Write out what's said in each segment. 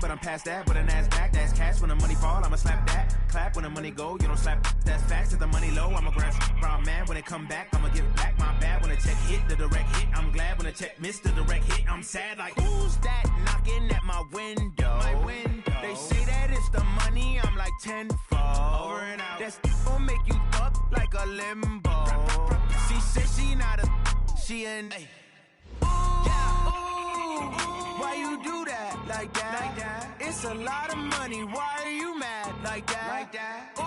but I'm past that. With an ass back, that's cash. When the money fall, I'ma slap that. Clap when the money go, you don't slap. That's facts. If the money low, I'ma grab brown man. When it come back, I'ma give back my bad. When the check hit, the direct hit. I'm glad when the check missed the direct hit. I'm sad like, who's that knocking at my window? They say that it's the money, I'm like tenfold. Over and out. That's gon' make you up like a limbo. She said she not a, she an. Why you do that like that? It's a lot of money. Why are you mad like that? Ooh,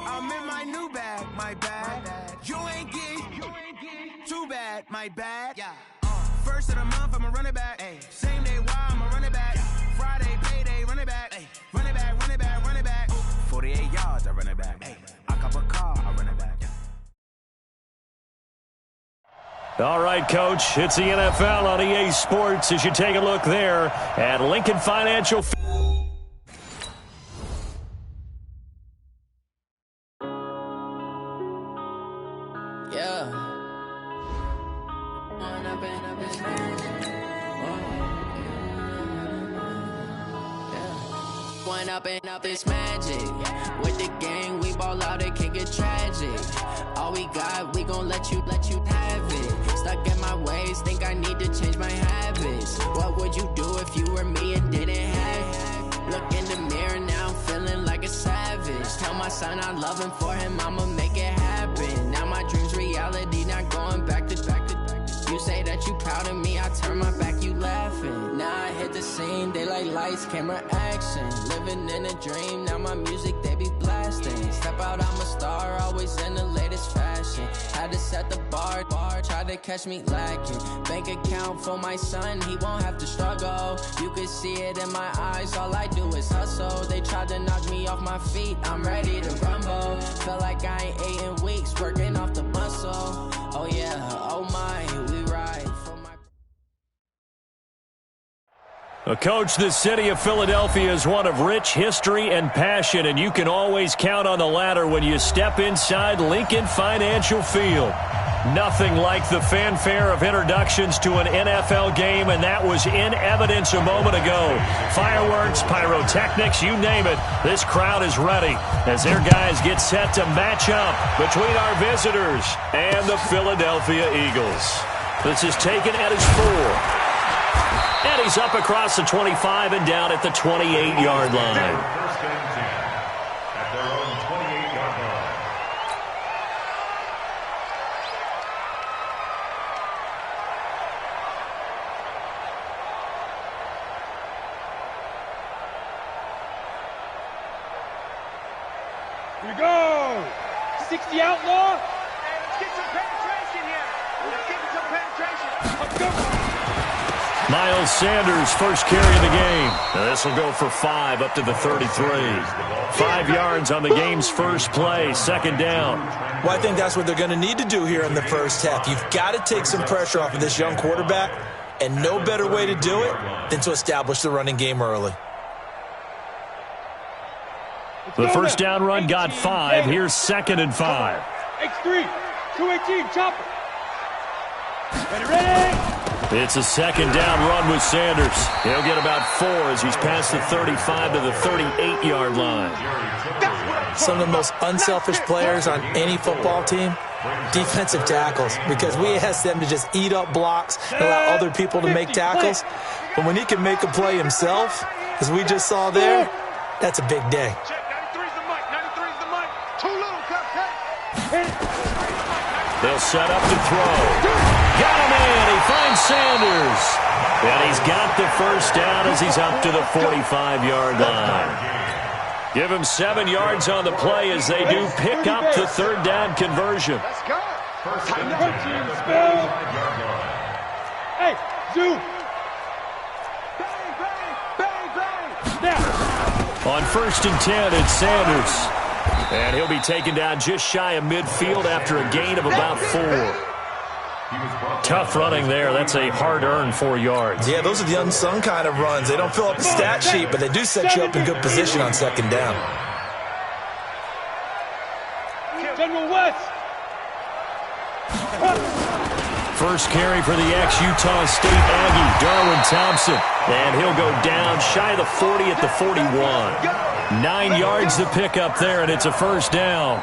I'm in my new bag, my bad. You ain't get too bad, my bad. Yeah. First of the month, I'ma run it back. Ay. Same day, why I'ma run it back. Friday, payday, run it back. Ay. Run it back, run it back, run it back. 48 yards, I run it back. Ay. I cop a car, I run it back. All right, Coach, it's the NFL on EA Sports as you take a look there at Lincoln Financial. Up this magic with the gang, we ball out, it can get tragic. All we got, we gon' let you have it. Stuck in my ways, think I need to change my habits. What would you do if you were me and didn't have it? Look in the mirror now, I'm feeling like a savage. Tell my son I love him, for him I'ma make it happen. Now my dream's reality, not going back to. You say that you proud of me, I turn my back, you laughing. Now I hit the scene, they like lights, camera, action. Living in a dream, now my music, they be blasting. Step out, I'm a star, always in the latest fashion. Had to set the bar, try to catch me lacking. Bank account for my son, he won't have to struggle. You can see it in my eyes, all I do is hustle. They tried to knock me off my feet, I'm ready to rumble. Feel like I ain't ate in weeks, working off the muscle. Oh yeah, oh my, we ride for my... Coach, the city of Philadelphia is one of rich history and passion, and you can always count on the latter when you step inside Lincoln Financial Field. Nothing like the fanfare of introductions to an NFL game, and that was in evidence a moment ago. Fireworks, pyrotechnics, you name it, this crowd is ready as their guys get set to match up between our visitors and the Philadelphia Eagles. This is taken at his 4. And he's up across the 25 and down at the 28-yard line. Here we go! 60 outlaw! Hey, let's get some penetration here! Let's get some penetration! Let's go! Miles Sanders, first carry of the game. Now this will go for 5 up to the 33. 5 yards on the game's first play, second down. Well, I think that's what they're going to need to do here in the first half. You've got to take some pressure off of this young quarterback, and no better way to do it than to establish the running game early. The first down run got 5. Here's 2nd and 5. X3, 218, chopper. Ready? It's a second down run with Sanders. He'll get about 4 as he's past the 35 to the 38-yard line. Some of the most unselfish players on any football team, defensive tackles, because we ask them to just eat up blocks and allow other people to make tackles. But when he can make a play himself, as we just saw there, that's a big day. 93's the mic, 93's the mic. Too little, Captain. They'll set up to throw. Got him in. He finds Sanders. And he's got the first down as he's up to the 45-yard line. Give him 7 yards on the play as they do pick up the third down conversion. Let's go. Hey, zoom. Bang, bang, bang, bang. On 1st and 10, it's Sanders. And he'll be taken down just shy of midfield after a gain of about 4. Tough running there. That's a hard-earned 4 yards. Yeah, those are the unsung kind of runs. They don't fill up the stat sheet, but they do set you up in good position on second down. General West. First carry for the ex-Utah State Aggie, Darwin Thompson. And he'll go down shy of the 40 at the 41. 9 yards to pick up there, and it's a first down.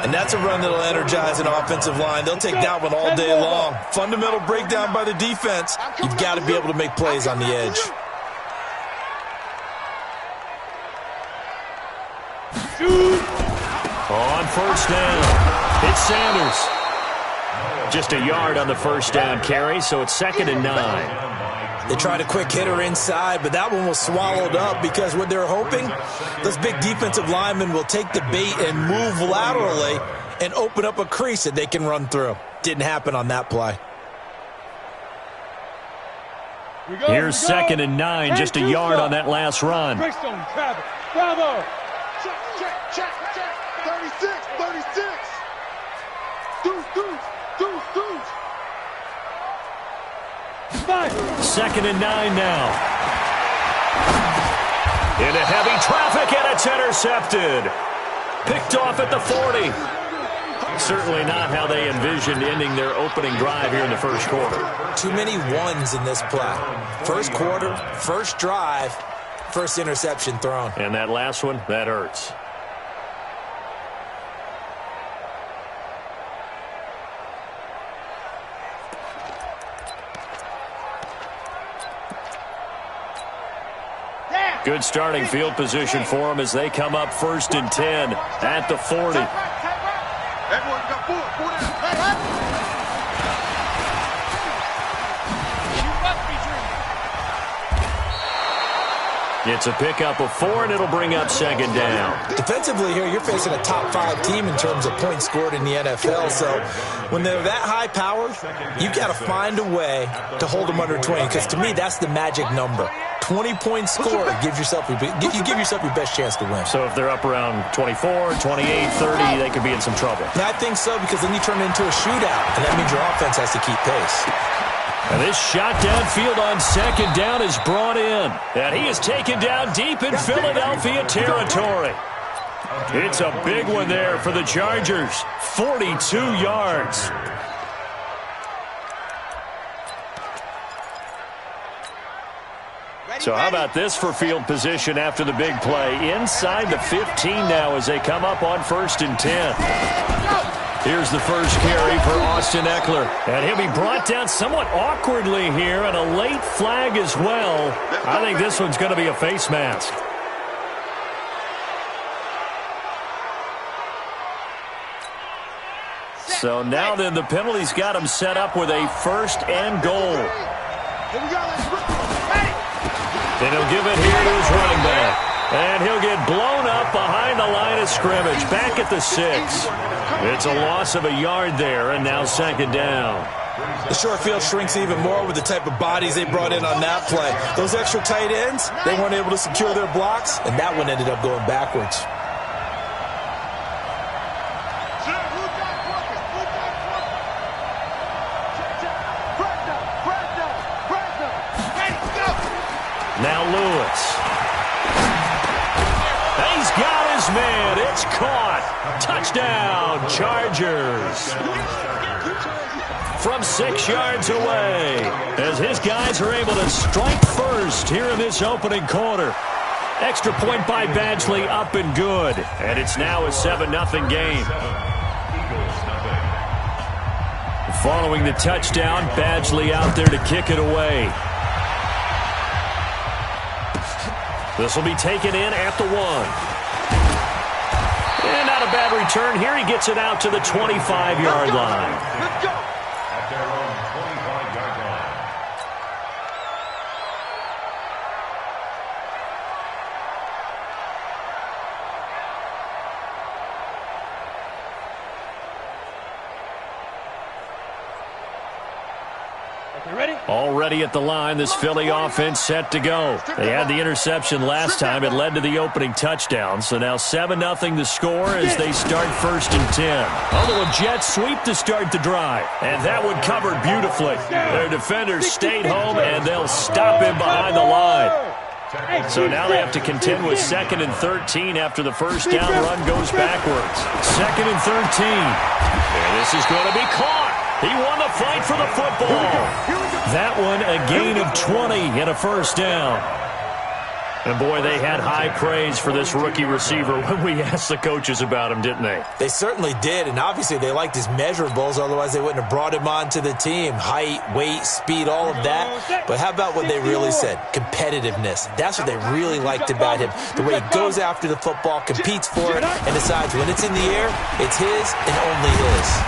And that's a run that'll energize an offensive line. They'll take that one all day long. Fundamental breakdown by the defense. You've got to be able to make plays on the edge. On first down, it's Sanders. Just a yard on the first down carry, so it's 2nd and 9. They tried a quick hitter inside, but that one was swallowed up because what they're hoping, those big defensive linemen will take the bait and move laterally and open up a crease that they can run through. Didn't happen on that play. Here's 2nd and 9, just a yard on that last run. Bravo! Check. 36. Deuce. 2nd and 9 now. Into heavy traffic, and it's intercepted. Picked off at the 40. Certainly not how they envisioned ending their opening drive here in the first quarter. Too many ones in this play. First quarter, first drive, first interception thrown. And that last one, that hurts. Good starting field position for them as they come up 1st and 10 at the 40. It's a pickup of 4, and it'll bring up 2nd down. Defensively here, you're facing a top 5 team in terms of points scored in the NFL. So when they're that high powered, you got to find a way to hold them under 20. Because to me, that's the magic number. 20-point score gives yourself you give yourself your best chance to win. So if they're up around 24, 28, 30, they could be in some trouble. Yeah, I think so, because then you turn it into a shootout, and that means your offense has to keep pace. And this shot downfield on 2nd down is brought in. And he is taken down deep in Philadelphia territory. It's a big one there for the Chargers. 42 yards. So how about this for field position after the big play? Inside the 15 now as they come up on 1st and 10. Here's the first carry for Austin Eckler. And he'll be brought down somewhat awkwardly here, and a late flag as well. I think this one's going to be a face mask. So now then the penalty's got him set up with a 1st and goal. And he'll give it here to his running back. And he'll get blown up behind the line of scrimmage, back at the 6. It's a loss of a yard there, and now 2nd down. The short field shrinks even more with the type of bodies they brought in on that play. Those extra tight ends, they weren't able to secure their blocks, and that one ended up going backwards. Now Lewis. He's got his man. It's caught. Touchdown, Chargers. From 6 yards away, as his guys are able to strike first here in this opening quarter. Extra point by Badgley, up and good. And it's now a 7-0 game. Following the touchdown, Badgley out there to kick it away. This will be taken in at the 1. And not a bad return here. He gets it out to the 25-yard line. Let's go. Already at the line, this Philly offense set to go. They had the interception last time. It led to the opening touchdown. So now 7-0 the score as they start 1st and 10. A little jet sweep to start the drive. And that one covered beautifully. Their defenders stayed home, and they'll stop him behind the line. So now they have to contend with 2nd and 13 after the first down run goes backwards. 2nd and 13. And this is going to be caught. He won the fight for the football. That one a gain of 20 and a first down. And, boy, they had high praise for this rookie receiver when we asked the coaches about him, didn't they? They certainly did, and obviously they liked his measurables. Otherwise, they wouldn't have brought him onto the team. Height, weight, speed, all of that. But how about what they really said? Competitiveness. That's what they really liked about him. The way he goes after the football, competes for it, and decides when it's in the air, it's his and only his.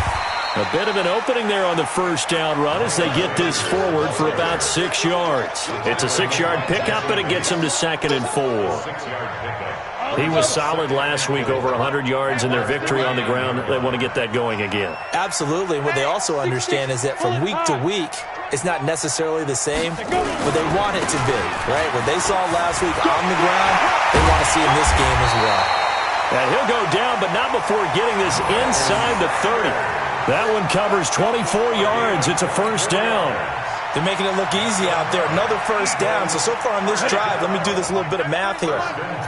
A bit of an opening there on the first down run as they get this forward for about 6 yards. It's a 6-yard pickup, and it gets them to 2nd and 4. He was solid last week, over 100 yards in their victory on the ground. They want to get that going again. Absolutely. And what they also understand is that from week to week, it's not necessarily the same, but they want it to be, right? What they saw last week on the ground, they want to see in this game as well. And he'll go down, but not before getting this inside the 30. That one covers 24 yards. It's a first down. They're making it look easy out there. Another first down. So far on this drive, let me do this little bit of math here.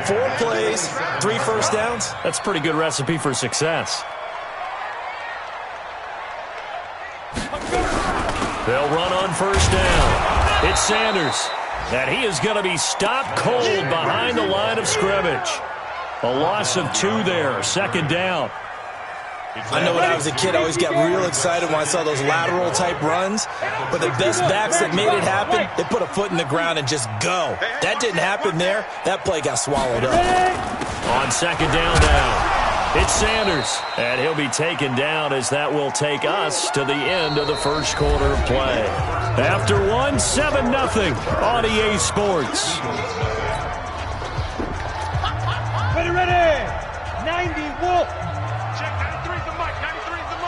4 plays, 3 first downs. That's a pretty good recipe for success. They'll run on first down. It's Sanders. And he is going to be stopped cold behind the line of scrimmage. A loss of 2 there. 2nd down. I know when I was a kid, I always got real excited when I saw those lateral-type runs. But the best backs that made it happen, they put a foot in the ground and just go. That didn't happen there. That play got swallowed up. On 2nd down now, it's Sanders. And he'll be taken down as that will take us to the end of the first quarter of play. After one, 7-0 on EA Sports. Ready. 90 Wolf.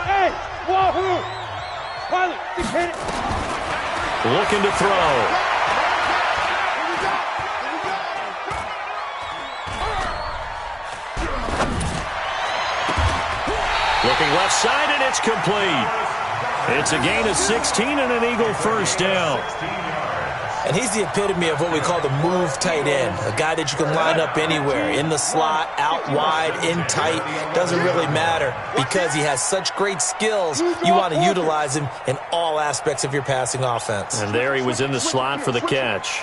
Hey, wahoo! Pilot, hit it. Looking to throw. Looking left side, and it's complete. It's a gain of 16 and an Eagle first down. And he's the epitome of what we call the move tight end, a guy that you can line up anywhere, in the slot, out wide, in tight, doesn't really matter because he has such great skills. You want to utilize him in all aspects of your passing offense. And there he was in the slot for the catch.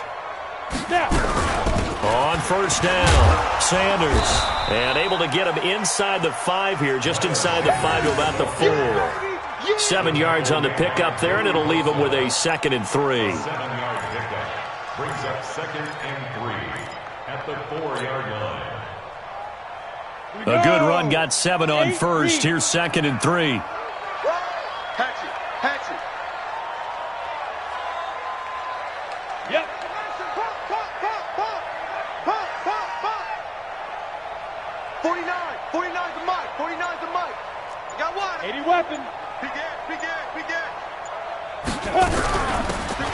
On first down, Sanders, and able to get him inside the 5 here, just inside the 5 to about the 4. 7 yards on the pickup there, and it'll leave him with a 2nd and 3. Brings up 2nd and 3 at the 4-yard line. A good run, got 7 on first. Here's 2nd and 3. Patch it. Yep. Pop. 49's the mic. 49's the mic. Got one. 80 weapon. Begin.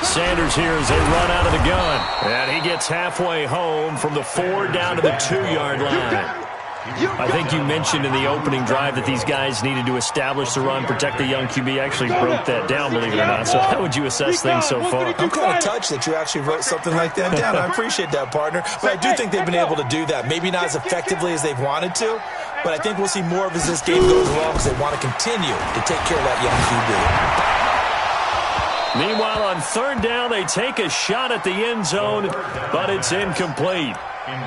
Sanders here as they run out of the gun. And he gets halfway home from the 4 down to the 2-yard line. I think you mentioned in the opening drive that these guys needed to establish the run, protect the young QB. Actually broke that down, believe it or not. So how would you assess things so far? I'm kind of touched that you actually wrote something like that down. I appreciate that, partner. But I do think they've been able to do that. Maybe not as effectively as they've wanted to, but I think we'll see more of as this game goes along because they want to continue to take care of that young QB. Meanwhile, on 3rd down, they take a shot at the end zone, but it's incomplete.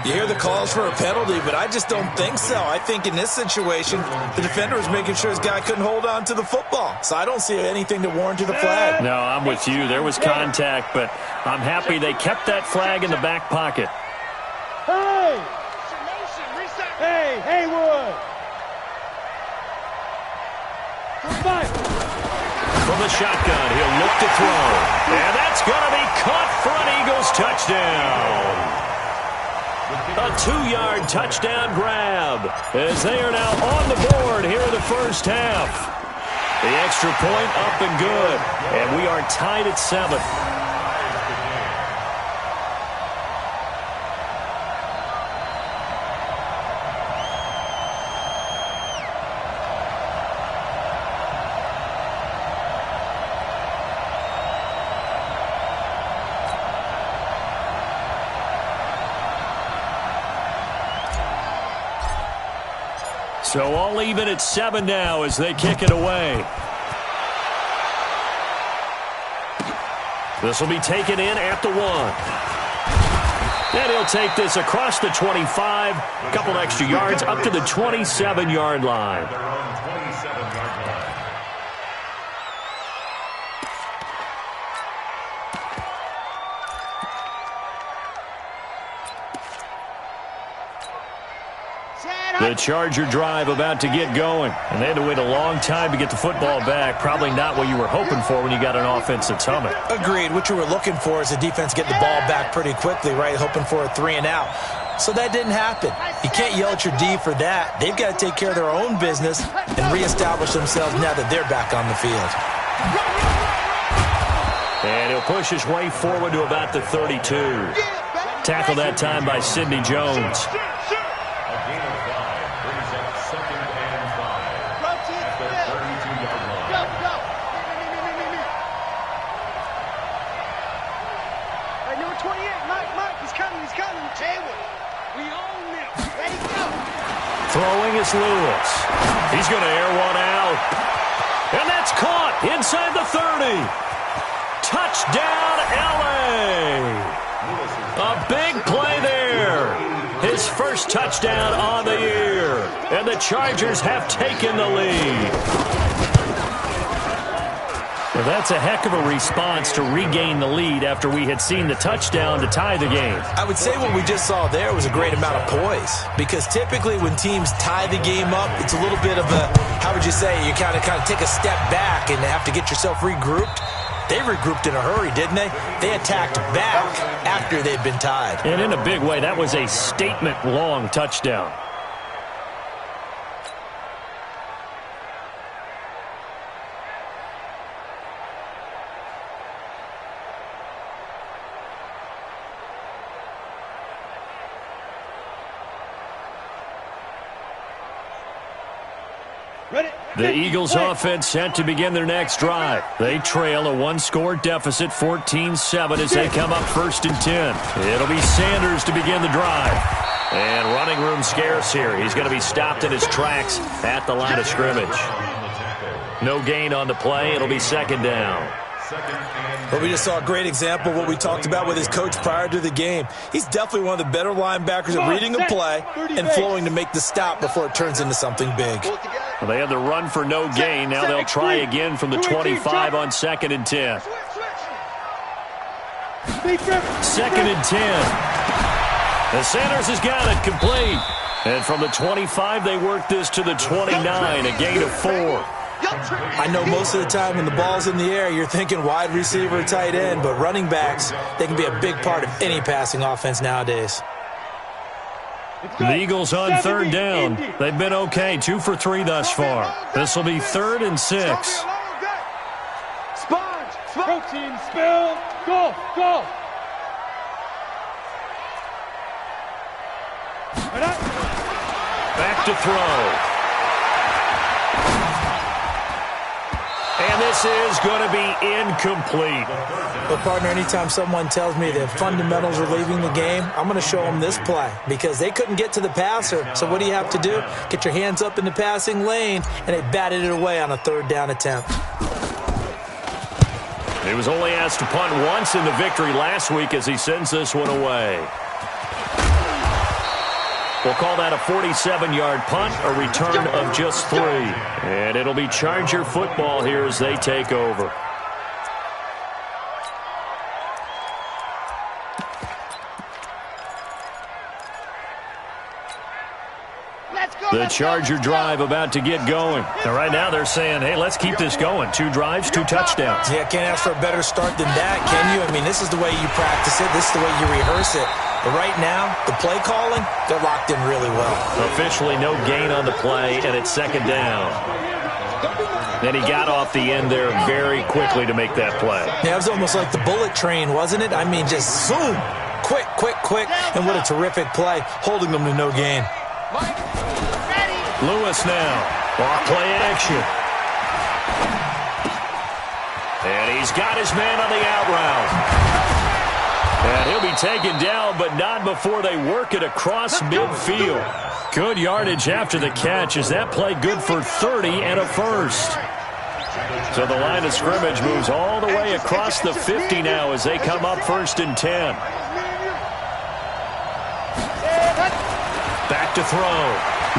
You hear the calls for a penalty, but I just don't think so. I think in this situation, the defender was making sure his guy couldn't hold on to the football. So I don't see anything to warrant the flag. No, I'm with you. There was contact, but I'm happy they kept that flag in the back pocket. Hey, Haywood. From the shotgun, he'll look to throw. And that's going to be caught for an Eagles touchdown. A 2-yard touchdown grab as they are now on the board here in the first half. The extra point up and good, and we are tied at 7. So all even at 7 now as they kick it away. This will be taken in at the 1. And he'll take this across the 25, a couple extra yards up to the 27-yard line. The Charger drive about to get going. And they had to wait a long time to get the football back. Probably not what you were hoping for when you got an offense that's humming. Agreed. What you were looking for is the defense get the ball back pretty quickly, right? Hoping for a 3 and out. So that didn't happen. You can't yell at your D for that. They've got to take care of their own business and reestablish themselves now that they're back on the field. And he'll push his way forward to about the 32. Tackled that time by Sidney Jones. Throwing is Lewis. He's going to air one out. And that's caught inside the 30. Touchdown, L.A. A big play there. His first touchdown on the year. And the Chargers have taken the lead. Well, that's a heck of a response to regain the lead after we had seen the touchdown to tie the game. I would say what we just saw there was a great amount of poise, because typically when teams tie the game up, it's a little bit of a, how would you say, you kind of take a step back and have to get yourself regrouped. They regrouped in a hurry, didn't they? They attacked back after they'd been tied. And in a big way, that was a statement-long touchdown. The Eagles offense set to begin their next drive. They trail a one-score deficit, 14-7, as they come up 1st and 10. It'll be Sanders to begin the drive. And running room scarce here. He's going to be stopped in his tracks at the line of scrimmage. No gain on the play. It'll be 2nd down. But we just saw a great example of what we talked about with his coach prior to the game. He's definitely one of the better linebackers at reading a play and flowing to make the stop before it turns into something big. Well, they had the run for no gain. Now they'll try again from the 25 on 2nd and 10. 2nd and 10. And Sanders has got it complete. And from the 25, they work this to the 29, a gain of 4. I know most of the time when the ball's in the air, you're thinking wide receiver, tight end, but running backs, they can be a big part of any passing offense nowadays. The Eagles on 3rd down. They've been okay, 2 for 3 thus far. This will be 3rd and 6. Sponge, protein spill, go, go. Back to throw. And this is going to be incomplete. But, partner, anytime someone tells me that fundamentals are leaving the game, I'm going to show them this play, because they couldn't get to the passer. So what do you have to do? Get your hands up in the passing lane, and they batted it away on a 3rd down attempt. He was only asked to punt once in the victory last week as he sends this one away. We'll call that a 47-yard punt, a return of just 3. And it'll be Charger football here as they take over. The Charger drive about to get going. And right now they're saying, hey, let's keep this going. 2 drives, 2 touchdowns. Yeah, can't ask for a better start than that, can you? I mean, this is the way you practice it. This is the way you rehearse it. But right now, the play calling, they're locked in really well. Officially no gain on the play, and it's 2nd down. And he got off the end there very quickly to make that play. Yeah, it was almost like the bullet train, wasn't it? I mean, just zoom. Quick, quick, quick. And what a terrific play, holding them to no gain. Lewis now. Off play action. And he's got his man on the out route. And he'll be taken down, but not before they work it across midfield. Good yardage after the catch. Is that play good for 30 and a first? So the line of scrimmage moves all the way across the 50 now as they come up 1st and 10. Back to throw.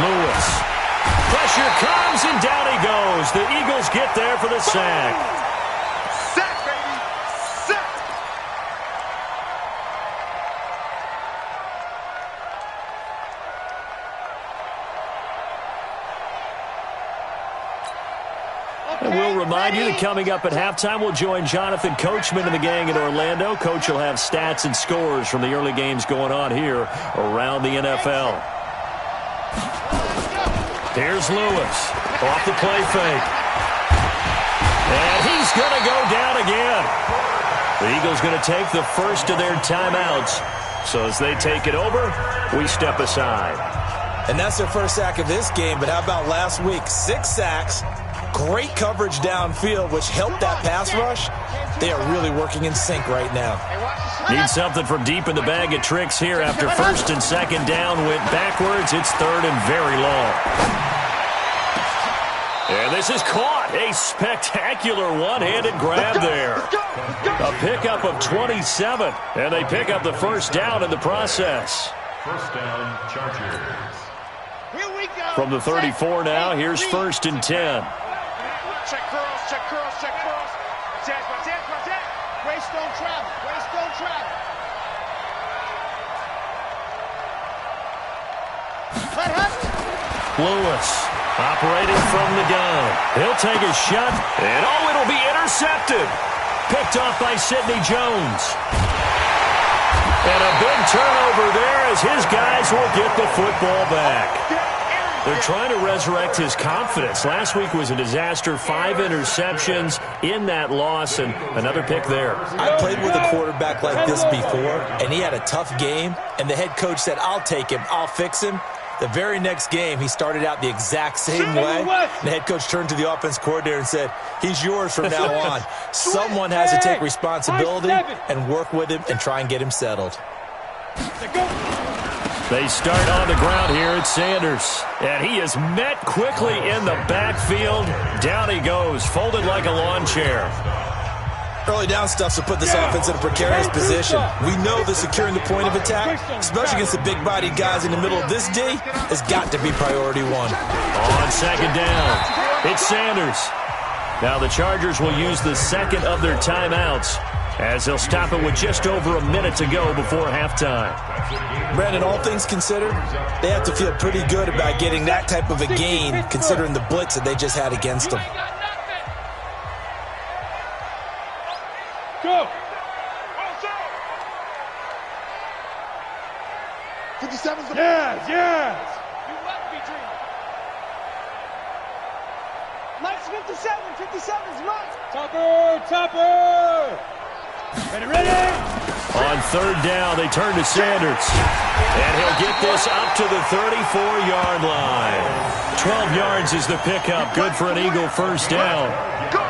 Lewis. Pressure comes, and down he goes. The Eagles get there for the sack. Sack, baby! Sack! And we'll remind you that coming up at halftime, we'll join Jonathan Coachman and the gang in Orlando. Coach will have stats and scores from the early games going on here around the NFL. Here's Lewis off the play fake. And he's going to go down again. The Eagles going to take the first of their timeouts. So as they take it over, we step aside. And that's their first sack of this game, but how about last week? 6 sacks. Great coverage downfield, which helped that pass rush. They are really working in sync right now. Need something from deep in the bag of tricks here after 1st and 2nd down went backwards. It's 3rd and very long. And this is caught. A spectacular one-handed grab there. A pickup of 27. And they pick up the first down in the process. First down, Chargers. From the 34 now, here's 1st and 10. Check curls, check curls, check curls. Attack, attack, attack. Grace don't travel. Grace don't travel. Lewis operating from the gun. He'll take a shot, and oh, it'll be intercepted. Picked off by Sidney Jones. And a big turnover there as his guys will get the football back. They're trying to resurrect his confidence. Last week was a disaster. 5 interceptions in that loss, and another pick there. I played with a quarterback like this before, and he had a tough game, and the head coach said, I'll take him, I'll fix him. The very next game, he started out the exact same way. And the head coach turned to the offense coordinator and said, he's yours from now on. Someone has to take responsibility and work with him and try and get him settled. They start on the ground here at Sanders. And he is met quickly in the backfield. Down he goes, folded like a lawn chair. Early down stuff to put this offense in a precarious position. We know that securing the point of attack, especially against the big-bodied guys in the middle of this D, has got to be priority 1. On 2nd down, it's Sanders. Now the Chargers will use the second of their timeouts as they'll stop it with just over a minute to go before halftime. Brandon, all things considered, they have to feel pretty good about getting that type of a gain considering the blitz that they just had against them. Go! 57's the yes! You must be dreaming. Mike's 57's right. Topper! Ready? On 3rd down, they turn to Sanders. And he'll get this up to the 34-yard line. 12 yards is the pickup. Good for an Eagle first down.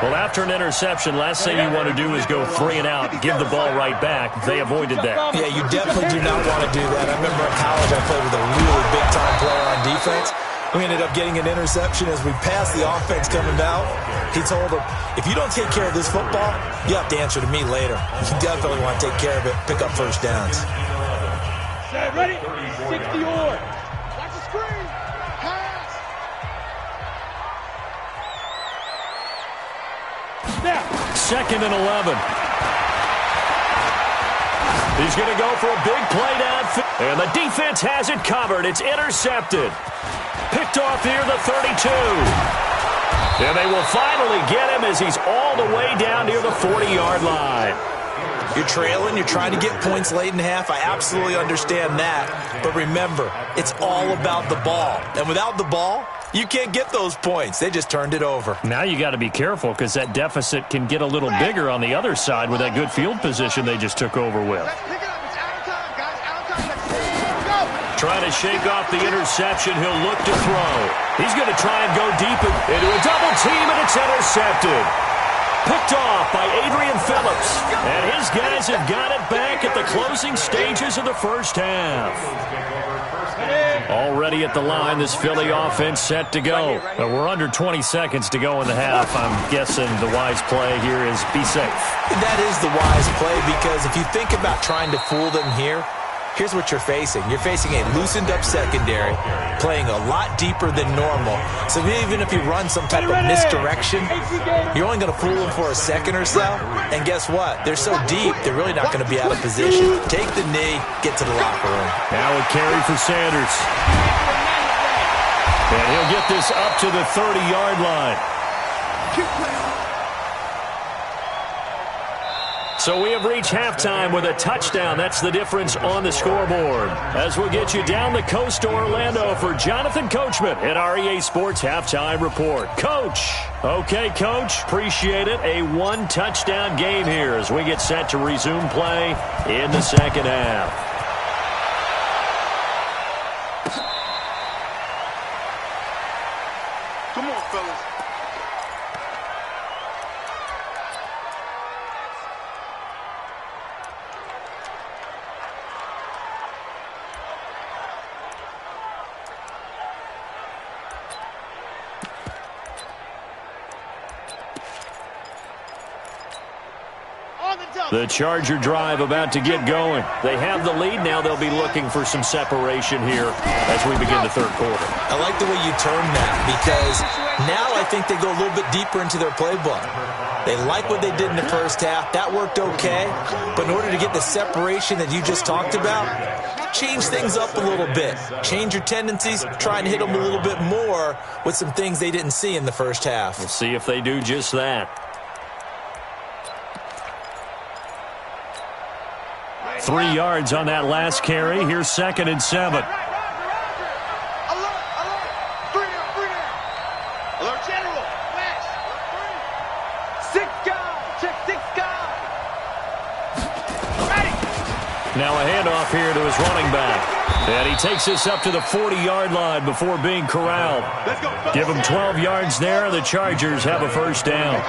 Well, after an interception, last thing you want to do is go 3 and out, give the ball right back. They avoided that. Yeah, you definitely do not want to do that. I remember in college I played with a really big-time player on defense. We ended up getting an interception as we passed the offense coming out. He told him, if you don't take care of this football, you have to answer to me later. You definitely want to take care of it, pick up first downs. Set, ready? 60 or. Watch the screen. Pass. Now. 2nd and 11. He's going to go for a big play downfield. And the defense has it covered. It's intercepted. Picked off near the 32. And they will finally get him as he's all the way down near the 40-yard line. You're trailing. You're trying to get points late in half. I absolutely understand that. But remember, it's all about the ball. And without the ball, you can't get those points. They just turned it over. Now you got to be careful because that deficit can get a little bigger on the other side with that good field position they just took over with. Trying to shake off the interception. He'll look to throw. He's going to try and go deep into a double team, and it's intercepted. Picked off by Adrian Phillips. And his guys have got it back at the closing stages of the first half. Already at the line, this Philly offense set to go. We're under 20 seconds to go in the half. I'm guessing the wise play here is be safe. That is the wise play, because if you think about trying to fool them here, here's what you're facing. You're facing a loosened-up secondary, playing a lot deeper than normal. So even if you run some type of misdirection, you're only going to fool them for a second or so. And guess what? They're so deep, they're really not going to be out of position. Take the knee, get to the locker room. Now a carry for Sanders. And he'll get this up to the 30-yard line. So we have reached halftime with a touchdown. That's the difference on the scoreboard. As we'll get you down the coast to Orlando for Jonathan Coachman at our EA Sports Halftime Report. Coach. Okay, Coach. Appreciate it. A one-touchdown game here as we get set to resume play in the second half. Come on, fellas. The Charger drive about to get going. They have the lead. Now they'll be looking for some separation here as we begin the third quarter. I like the way you term that, because now I think they go a little bit deeper into their playbook. They like what they did in the first half. That worked okay. But in order to get the separation that you just talked about, change things up a little bit. Change your tendencies. Try and hit them a little bit more with some things they didn't see in the first half. We'll see if they do just that. 3 yards on that last carry. Here's 2nd and 7. Alert, alert. 3 down. Alert, general. Flash. 6 guys. Check 6 guys. Ready. Now a handoff here to his running back. And he takes this up to the 40-yard line before being corralled. Let's go. Give him 12 yards there. The Chargers have a first down.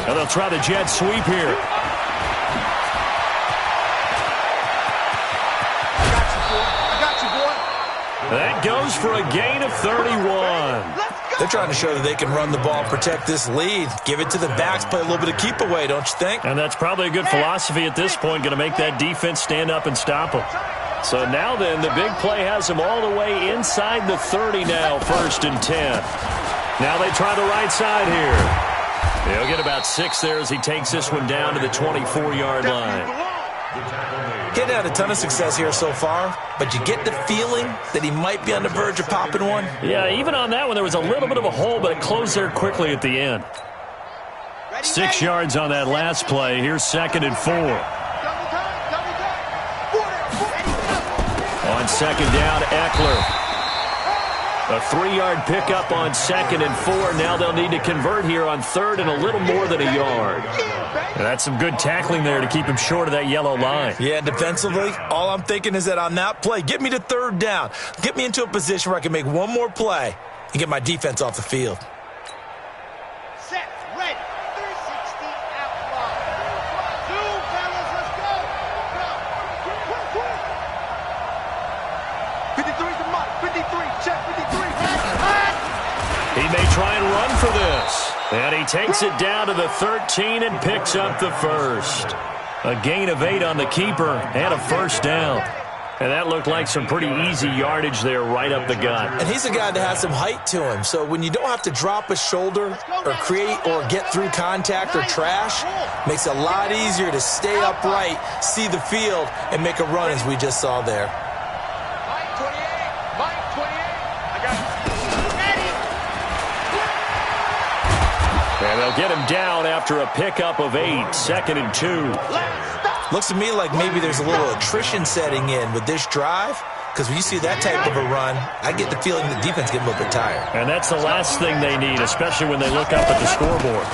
Now they'll try the jet sweep here. That goes for a gain of 31. They're trying to show that they can run the ball, protect this lead. Give it to the backs, play a little bit of keep away, don't you think? And that's probably a good philosophy at this point, going to make that defense stand up and stop them. So now then, the big play has them all the way inside the 30 now, 1st and 10. Now they try the right side here. He'll get about 6 there as he takes this one down to the 24-yard line. Getting had a ton of success here so far, but you get the feeling that he might be on the verge of popping one. Yeah, even on that one, there was a little bit of a hole, but it closed there quickly at the end. 6 yards on that last play. Here's 2nd and 4. On 2nd down, Eckler. A 3-yard pickup on 2nd and 4. Now they'll need to convert here on 3rd and a little more than a yard. And that's some good tackling there to keep him short of that yellow line. Yeah, defensively, all I'm thinking is that on that play, get me to 3rd down. Get me into a position where I can make one more play and get my defense off the field. Set, ready. 360 outlaw. 2 fellas, let's go. Go. 53's the mark. 53, check 53. He may try and run for this. And he takes it down to the 13 and picks up the first. A gain of 8 on the keeper and a first down. And that looked like some pretty easy yardage there right up the gut. And he's a guy that has some height to him. So when you don't have to drop a shoulder or create or get through contact or trash, makes it a lot easier to stay upright, see the field, and make a run as we just saw there. Mike 28. Mike 28. I got it. And they'll get him down after a pickup of 8, 2nd and 2. Looks to me like maybe there's a little attrition setting in with this drive, because when you see that type of a run, I get the feeling the defense getting a little bit tired. And that's the last thing they need, especially when they look up at the scoreboard.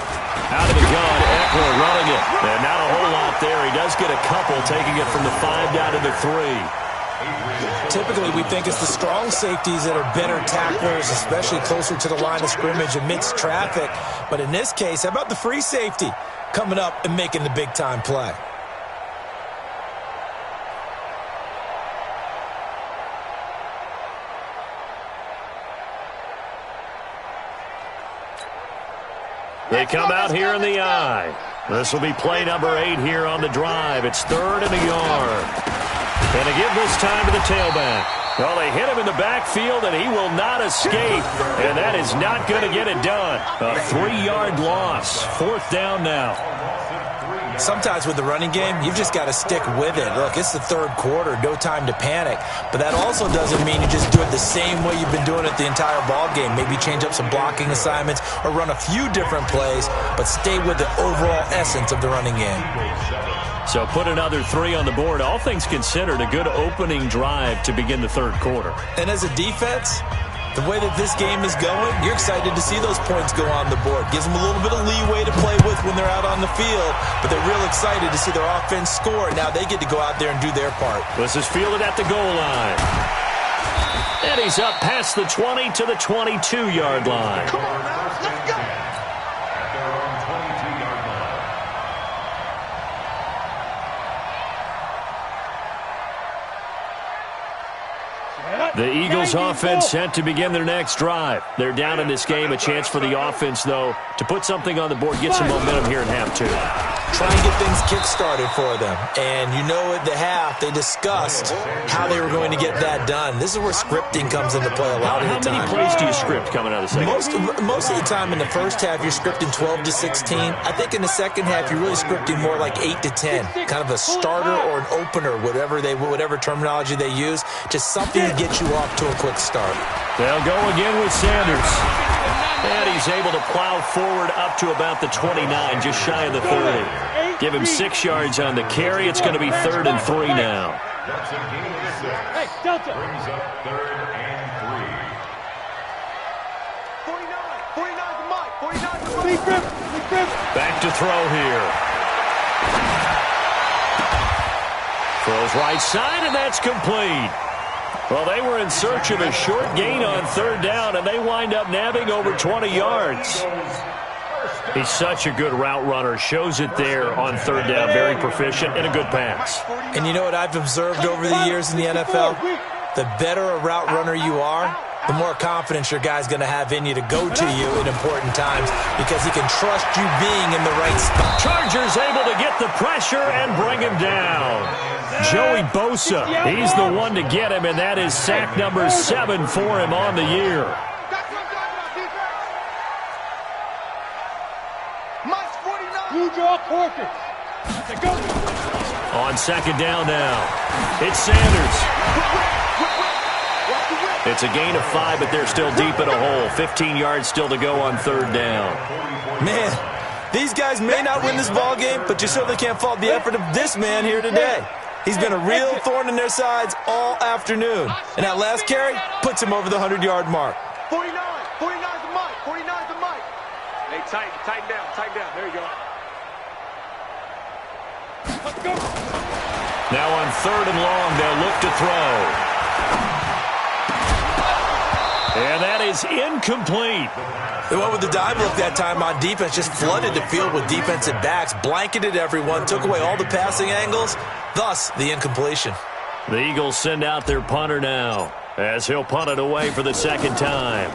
Out of the gun, Eckler running it. And not a whole lot there. He does get a couple, taking it from the 5 down to the 3. Typically, we think it's the strong safeties that are better tacklers, especially closer to the line of scrimmage amidst traffic. But in this case, how about the free safety coming up and making the big-time play? They come out here in the I. This will be play number 8 here on the drive. It's 3rd and a yard. And to give this time to the tailback. Well, they hit him in the backfield, and he will not escape. And that is not going to get it done. A 3-yard loss. 4th down now. Sometimes with the running game, you've just got to stick with it. Look, it's the 3rd quarter, no time to panic. But that also doesn't mean you just do it the same way you've been doing it the entire ball game. Maybe change up some blocking assignments or run a few different plays, but stay with the overall essence of the running game. So put another 3 on the board. All things considered, a good opening drive to begin the 3rd quarter. And as a defense, the way that this game is going, you're excited to see those points go on the board. Gives them a little bit of leeway to play with when they're out on the field, but they're real excited to see their offense score. Now they get to go out there and do their part. This is fielded at the goal line. And he's up past the 20 to the 22-yard line. Come on now, let's go. At their own 22-yard line. The Eagles offense set to begin their next drive. They're down in this game. A chance for the offense, though, to put something on the board, get some momentum here in half 2. Try and get things kick-started for them. And you know at the half, they discussed how they were going to get that done. This is where scripting comes into play a lot of the time. How many plays do you script coming out of the second? Most of the time in the first half, you're scripting 12 to 16. I think in the second half, you're really scripting more like 8 to 10. Kind of a starter or an opener, whatever terminology they use. Just something to get you off to a quick start. They'll go again with Sanders. And he's able to plow forward up to about the 29, just shy of the 30. Give him 6 yards on the carry. It's going to be 3rd and 3 now. That's a gain of 6. Hey, Delta. Brings up 3rd and 3. 49 Back to throw here. Throws right side, and that's complete. Well, they were in search of a short gain on 3rd down, and they wind up nabbing over 20 yards. He's such a good route runner. Shows it there on 3rd down. Very proficient and a good pass. And you know what I've observed over the years in the NFL? The better a route runner you are, the more confidence your guy's going to have in you to go to you in important times because he can trust you being in the right spot. Chargers able to get the pressure and bring him down. Joey Bosa, he's the one to get him, and that is sack number 7 for him on the year. On 2nd down now, it's Sanders. It's a gain of 5, but they're still deep in a hole. 15 yards still to go on 3rd down. Man, these guys may not win this ball game, but you certainly can't fault the effort of this man here today. He's been a real thorn in their sides all afternoon. And that last carry puts him over the 100-yard mark. 49 the mic. 49 the mic. Hey, tighten down. There you go. Let's go. Now on 3rd and long, they'll look to throw. And that is incomplete. They went with the dime look that time on defense, just flooded the field with defensive backs, blanketed everyone, took away all the passing angles, thus the incompletion. The Eagles send out their punter now, as he'll punt it away for the 2nd time.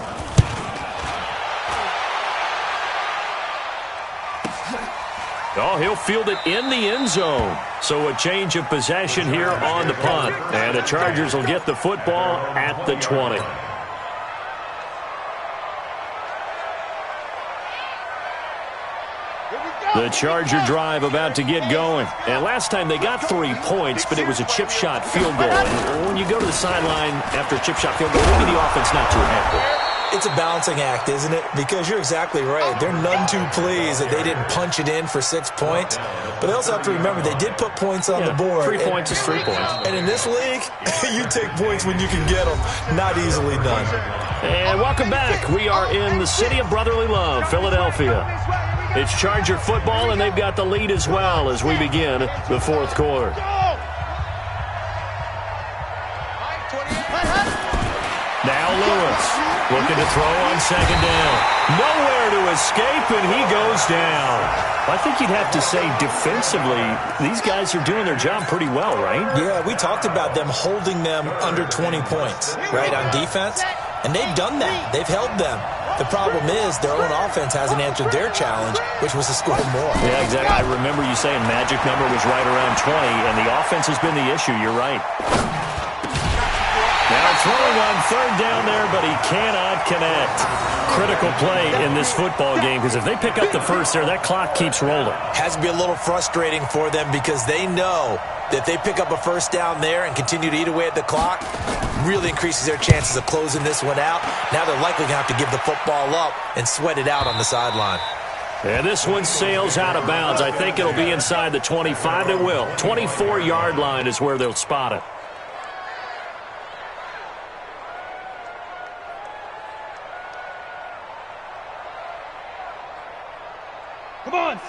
Oh, he'll field it in the end zone. So a change of possession here on the punt. And the Chargers will get the football at the 20. The Charger drive about to get going. And last time they got 3 points, but it was a chip shot field goal. And when you go to the sideline after a chip shot field goal, maybe the offense not too happy. It's a balancing act, isn't it? Because you're exactly right. They're none too pleased that they didn't punch it in for 6 points. But they also have to remember they did put points on the board. 3 points is 3 points. And in this league, you take points when you can get them. Not easily done. And welcome back. We are in the city of brotherly love, Philadelphia. It's Charger football, and they've got the lead as well as we begin the 4th quarter. Now Lewis looking to throw on 2nd down. Nowhere to escape, and he goes down. I think you'd have to say defensively, these guys are doing their job pretty well, right? Yeah, we talked about them holding them under 20 points, right, on defense. And they've done that. They've held them. The problem is their own offense hasn't answered their challenge, which was to score more. Yeah, exactly. I remember you saying magic number was right around 20, and the offense has been the issue. You're right. Now throwing on third down there, but he cannot connect. Critical play in this football game, because if they pick up the first there, that clock keeps rolling. Has to be a little frustrating for them because they know that if they pick up a first down there and continue to eat away at the clock, really increases their chances of closing this one out. Now they're likely going to have to give the football up and sweat it out on the sideline. And this one sails out of bounds. I think it'll be inside the 25. It will. 24-yard line is where they'll spot it.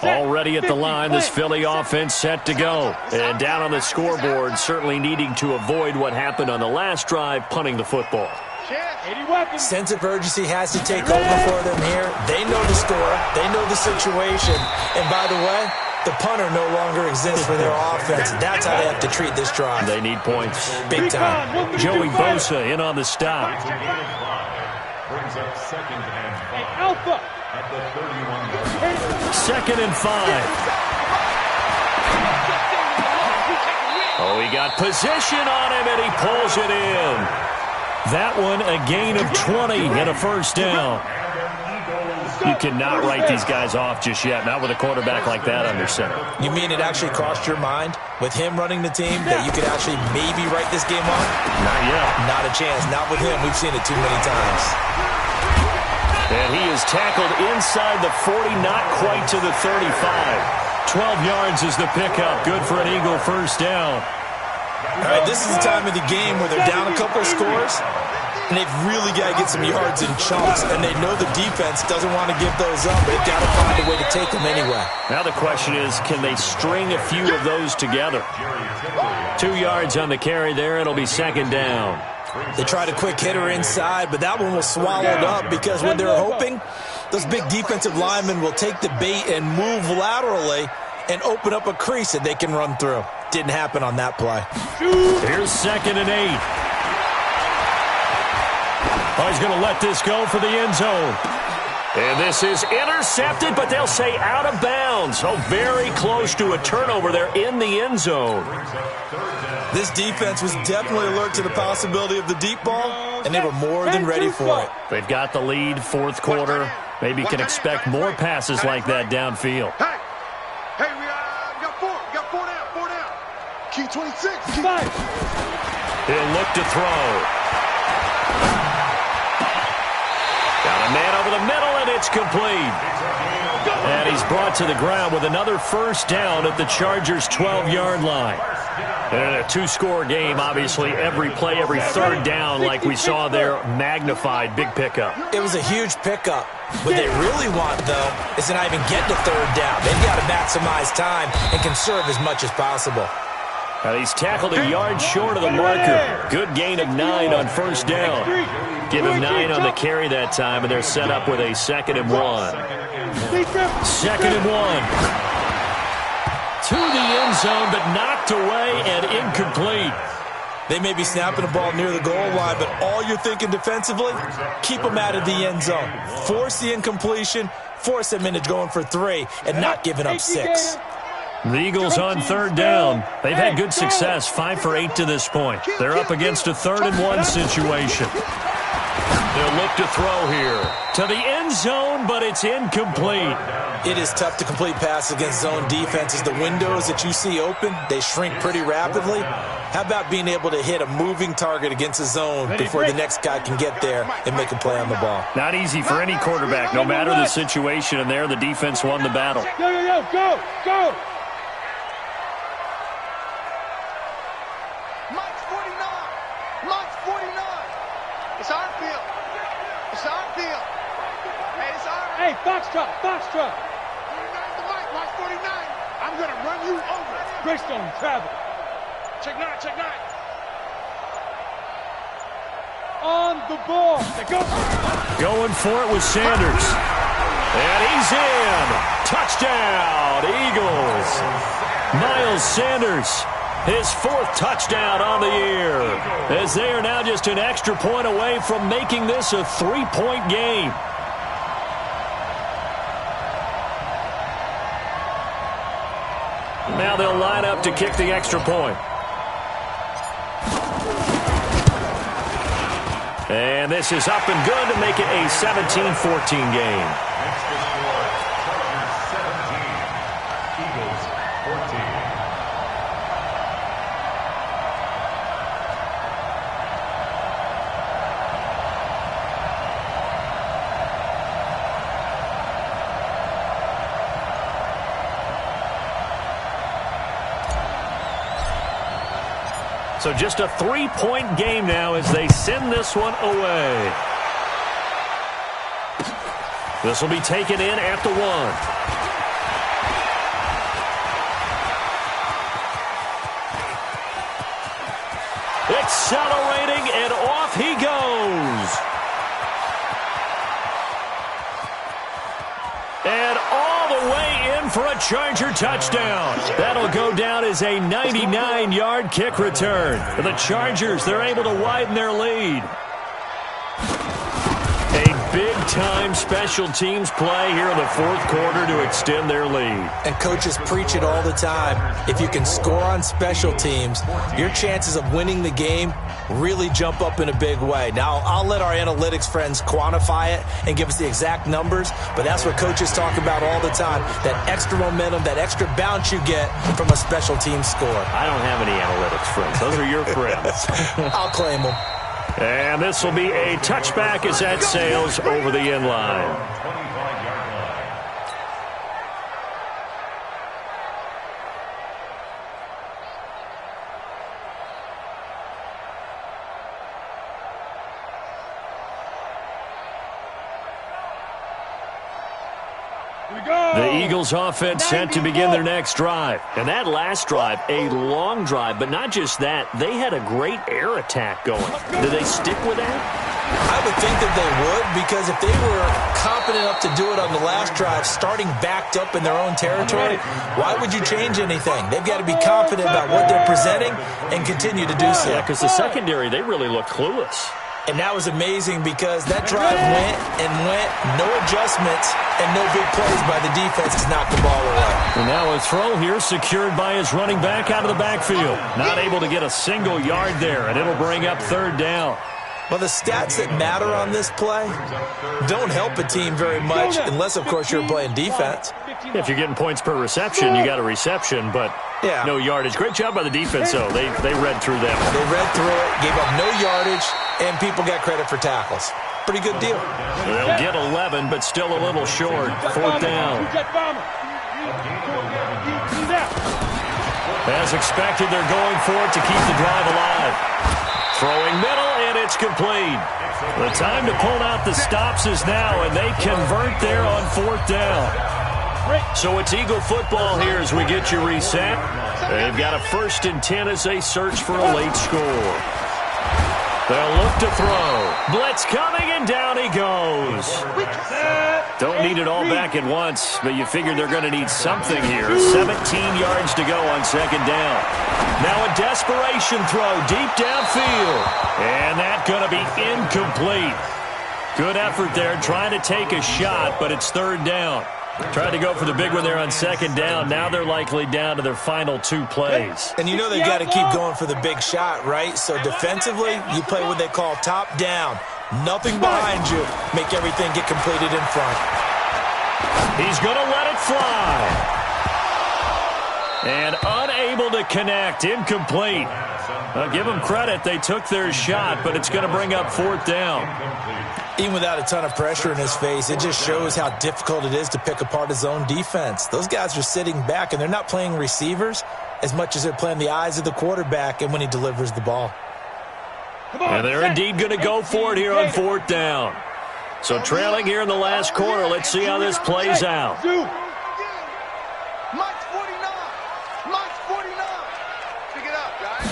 Already at the line, this Philly offense set to go. And down on the scoreboard, certainly needing to avoid what happened on the last drive, punting the football. Sense of urgency has to take over for them here. They know the score. They know the situation. And by the way, the punter no longer exists for their offense. That's how they have to treat this drive. They need points. Big time. Joey Bosa in on the stop. Brings up second and 5. Alpha. At the 31-yard line. 2nd and 5. Oh, he got position on him, and he pulls it in. That one, a gain of 20 and a first down. You cannot write these guys off just yet, not with a quarterback like that under center. You mean it actually crossed your mind with him running the team that you could actually maybe write this game off? Not yet. Not a chance. Not with him. We've seen it too many times. And he is tackled inside the 40, not quite to the 35. 12 yards is the pickup. Good for an Eagle first down. All right, this is the time of the game where they're down a couple of scores, and they've really got to get some yards in chunks, and they know the defense doesn't want to give those up, but they've got to find a way to take them anyway. Now the question is, can they string a few of those together? 2 yards on the carry there. It'll be second down. They tried a quick hitter inside, but that one was swallowed up because what they're hoping, those big defensive linemen will take the bait and move laterally and open up a crease that they can run through. Didn't happen on that play. Here's 2nd and 8. Oh, he's going to let this go for the end zone. And this is intercepted, but they'll say out of bounds. Oh, very close to a turnover there in the end zone. This defense was definitely alert to the possibility of the deep ball, and they were more than ready for it. They've got the lead, fourth quarter. Maybe can expect more passes like that downfield. Hey, we got four. We got four down. Key 26. Key 5. He'll look to throw. Got a man over the middle, and it's complete. And he's brought to the ground with another first down at the Chargers' 12-yard line. And a two-score game, obviously, every play, every third down, like we saw there, magnified, big pickup. It was a huge pickup. What they really want, though, is to not even get to third down. They've got to maximize time and conserve as much as possible. Now he's tackled a yard short of the marker. Good gain of 9 on first down. Give him 9 on the carry that time, and they're set up with a 2nd and 1. 2nd and 1. To the end zone, but knocked away and incomplete. They may be snapping the ball near the goal line, but all you're thinking defensively, keep them out of the end zone. Force the incompletion, force them into going for 3, and not giving up 6. The Eagles on third down. They've had good success, 5 for 8 to this point. They're up against a 3rd and 1 situation. They'll look to throw here. To the end zone, but it's incomplete. It is tough to complete passes against zone defenses. The windows that you see open, they shrink pretty rapidly. How about being able to hit a moving target against a zone before the next guy can get there and make a play on the ball? Not easy for any quarterback, no matter the situation, and there the defense won the battle. Go! Mike's 49. It's our field. Hey, Foxtrot. Mike's 49. I'm going to run you over. Greystone, travel. Check 9. On the ball. Go. Going for it with Sanders. And he's in. Touchdown, Eagles. Miles Sanders, his 4th touchdown on the year, as they are now just an extra point away from making this a 3-point game. Now they'll line up to kick the extra point. And this is up and good to make it a 17-14 game. Extra score, Chargers 17, Eagles 14. So just a 3-point game now as they send this one away. This will be taken in at the 1. Accelerating, and off he goes. And all the way in for a Charger touchdown. That'll go down as a 99-yard kick return. For the Chargers, they're able to widen their lead. A big-time special teams play here in the fourth quarter to extend their lead. And coaches preach it all the time. If you can score on special teams, your chances of winning the game really jump up in a big way. Now, I'll let our analytics friends quantify it and give us the exact numbers, but that's what coaches talk about all the time, that extra momentum, that extra bounce you get from a special team score. I don't have any analytics friends. Those are your friends. I'll claim them. And this will be a touchback as that sails over the end line. 25-yard line. The Eagles offense set to begin their next drive. And that last drive, a long drive, but not just that. They had a great air attack going. Do they stick with that? I would think that they would, because if they were confident enough to do it on the last drive, starting backed up in their own territory, why would you change anything? They've got to be confident about what they're presenting and continue to do so. Yeah, because the secondary, they really look clueless. And that was amazing because that drive went and went, no adjustments, and no big plays by the defense to knock the ball away. And now a throw here secured by his running back out of the backfield. Not able to get a single yard there, and it'll bring up third down. Well, the stats that matter on this play don't help a team very much unless, of course, you're playing defense. If you're getting points per reception, you got a reception, but no yardage. Great job by the defense, though. They read through them. They read through it, gave up no yardage, and people got credit for tackles. Pretty good deal. They'll get 11, but still a little short. Fourth down. As expected, they're going for it to keep the drive alive. Throwing middle, and it's complete. The time to pull out the stops is now, and they convert there on fourth down. So it's Eagle football here as we get you reset. They've got a 1st and 10 as they search for a late score. They'll look to throw. Blitz coming, and down he goes. Don't need it all back at once, but you figure they're going to need something here. 17 yards to go on second down. Now a desperation throw deep downfield. And that's going to be incomplete. Good effort there, trying to take a shot, but it's third down. Tried to go for the big one there on second down. Now they're likely down to their final 2 plays. And you know they've got to keep going for the big shot, right? So defensively, you play what they call top down. Nothing behind you. Make everything get completed in front. He's going to let it fly. And unable to connect. Incomplete. Give them credit. They took their shot, but it's going to bring up fourth down. Even without a ton of pressure in his face, it just shows how difficult it is to pick apart his own defense. Those guys are sitting back, and they're not playing receivers as much as they're playing the eyes of the quarterback and when he delivers the ball. And they're indeed going to go for it here on fourth down. So trailing here in the last quarter, let's see how this plays out. Mike's 49. Mike's 49. Pick it up, guys.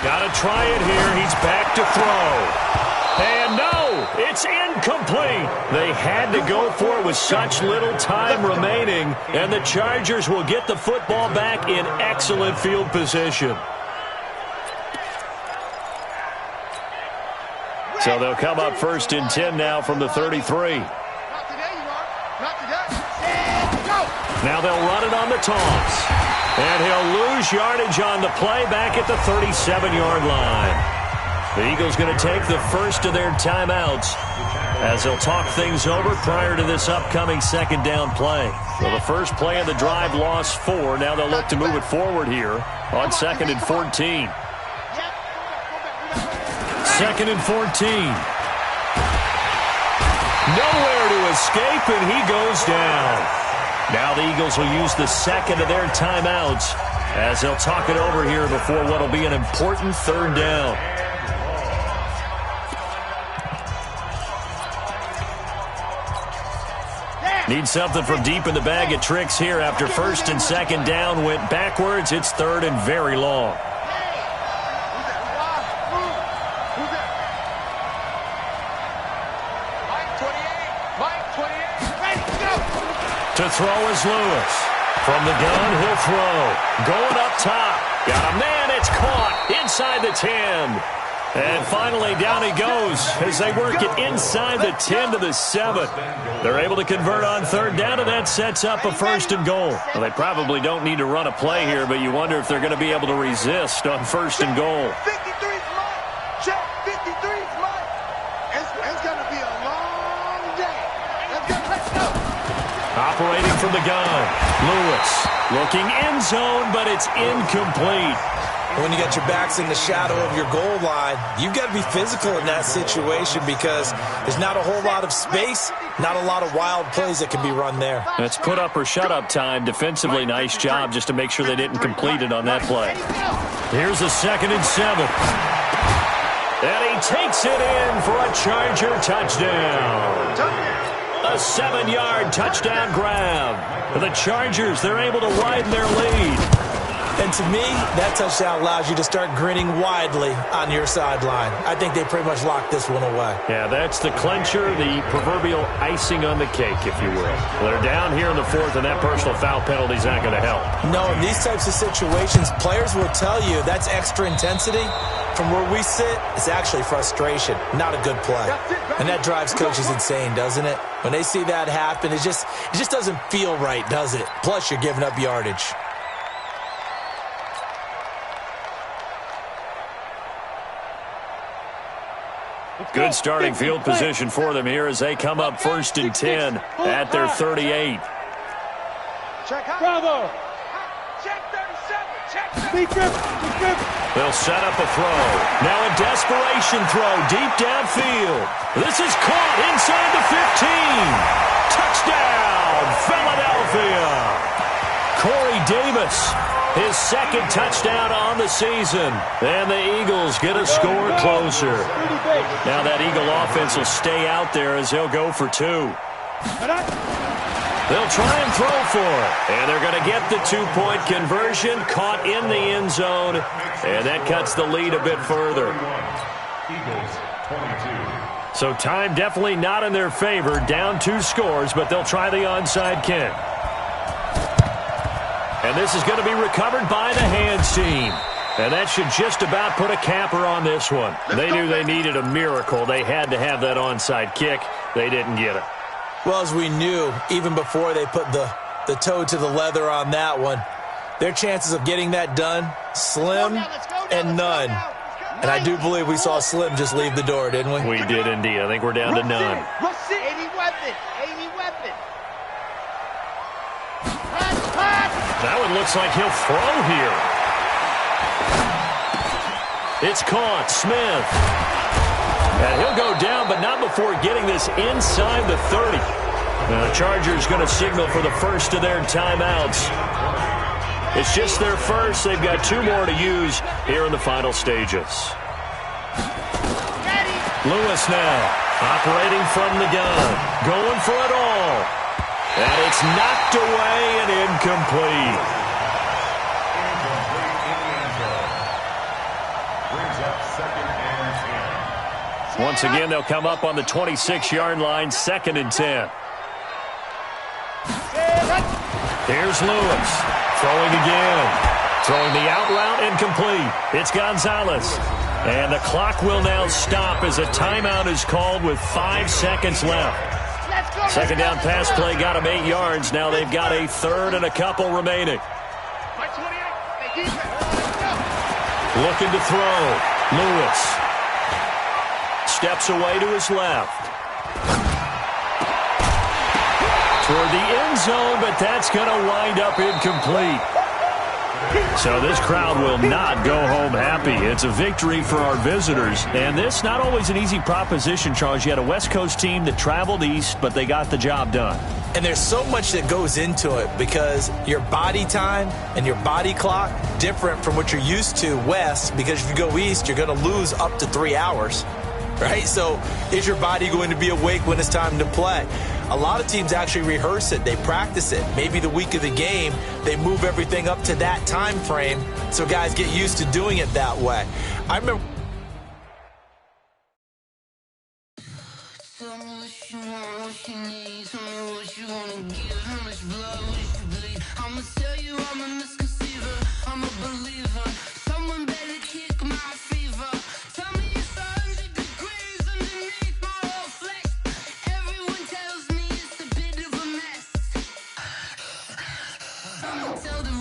Got to try it here. He's back to throw. And no, it's incomplete. They had to go for it with such little time remaining, and the Chargers will get the football back in excellent field position. So they'll come up 1st and 10 now from the 33. Not today, you are. Not today. And go. Now they'll run it on the toss. And he'll lose yardage on the play back at the 37-yard line. The Eagles going to take the first of their timeouts as they'll talk things over prior to this upcoming second down play. So the first play of the drive lost 4. Now they'll look to move it forward here on 2nd and 14. 2nd and 14. Nowhere to escape, and he goes down. Now the Eagles will use the second of their timeouts as they'll talk it over here before what will be an important third down. Need something from deep in the bag of tricks here after 1st and 2nd down went backwards. It's 3rd and very long. To throw is Lewis. From the gun, he'll throw. Going up top. Got a man, it's caught inside the 10. And finally, down he goes as they work it inside the 10 to the 7. They're able to convert on 3rd down, and that sets up a 1st and goal. Well, they probably don't need to run a play here, but you wonder if they're going to be able to resist on 1st and goal. 53's mine. Check, 53's mine. It's going to be a long day. Let's go. Operating from the gun, Lewis looking end zone, but it's incomplete. When you got your backs in the shadow of your goal line, you've got to be physical in that situation because there's not a whole lot of space, not a lot of wild plays that can be run there. That's put up or shut up time. Defensively, nice job just to make sure they didn't complete it on that play. Here's a 2nd and 7. And he takes it in for a Charger touchdown. A 7-yard touchdown grab. For the Chargers, they're able to widen their lead. And to me, that touchdown allows you to start grinning widely on your sideline. I think they pretty much locked this one away. Yeah, that's the clincher, the proverbial icing on the cake, if you will. Well, they're down here in the 4th, and that personal foul penalty is not going to help. No, in these types of situations, players will tell you that's extra intensity. From where we sit, it's actually frustration, not a good play. And that drives coaches insane, doesn't it? When they see that happen, it just doesn't feel right, does it? Plus, you're giving up yardage. Good starting field position for them here as they come up 1st and 10 at their 38. Bravo. Check 37. Check 37. They'll set up a throw. Now a desperation throw deep downfield. This is caught inside the 15. Touchdown, Philadelphia. Corey Davis, his 2nd touchdown on the season. And the Eagles get a score closer. Now that Eagle offense will stay out there as they'll go for 2. They'll try and throw for it. And they're going to get the 2-point conversion, caught in the end zone. And that cuts the lead a bit further. Eagles 22. So time definitely not in their favor. Down 2 scores, but they'll try the onside kick. And this is going to be recovered by the hands team. And that should just about put a capper on this one. They knew they needed a miracle. They had to have that onside kick. They didn't get it. Well, as we knew, even before they put the toe to the leather on that one, their chances of getting that done, slim and none. And I do believe we saw Slim just leave the door, didn't we? We did indeed. I think we're down to none. 80 weapon. 80 weapon. That one looks like he'll throw here. It's caught. Smith. And he'll go down, but not before getting this inside the 30. Now the Chargers going to signal for the first of their timeouts. It's just their first. They've got 2 more to use here in the final stages. Lewis now operating from the gun. Going for it all. And it's knocked away and incomplete. Brings up 2nd and 10. Once again, they'll come up on the 26-yard line, 2nd and 10. Here's Lewis. Throwing again. Throwing the out route incomplete. It's Gonzalez. And the clock will now stop as a timeout is called with 5 seconds left. Second down pass play got him 8 yards. Now they've got a 3rd and a couple remaining. My 20. Looking to throw. Lewis steps away to his left. Toward the end zone, but that's going to wind up incomplete. So this crowd will not go home happy. It's a victory for our visitors. And this not always an easy proposition, Charles. You had a West Coast team that traveled east, but they got the job done. And there's so much that goes into it because your body time and your body clock different from what you're used to west, because if you go east, you're going to lose up to 3 hours, right? So is your body going to be awake when it's time to play? A lot of teams actually rehearse it. They practice it. Maybe the week of the game, they move everything up to that time frame so guys get used to doing it that way. I remember... Tell me what you want, what you need. Tell me what you want to give. How much blood would you bleed? I'ma tell you I'm a misconceiver. I'm a believer. Someone better kick my fever. Tell me it's 100 degrees underneath my whole flesh. Everyone tells me it's a bit of a mess. I'ma tell the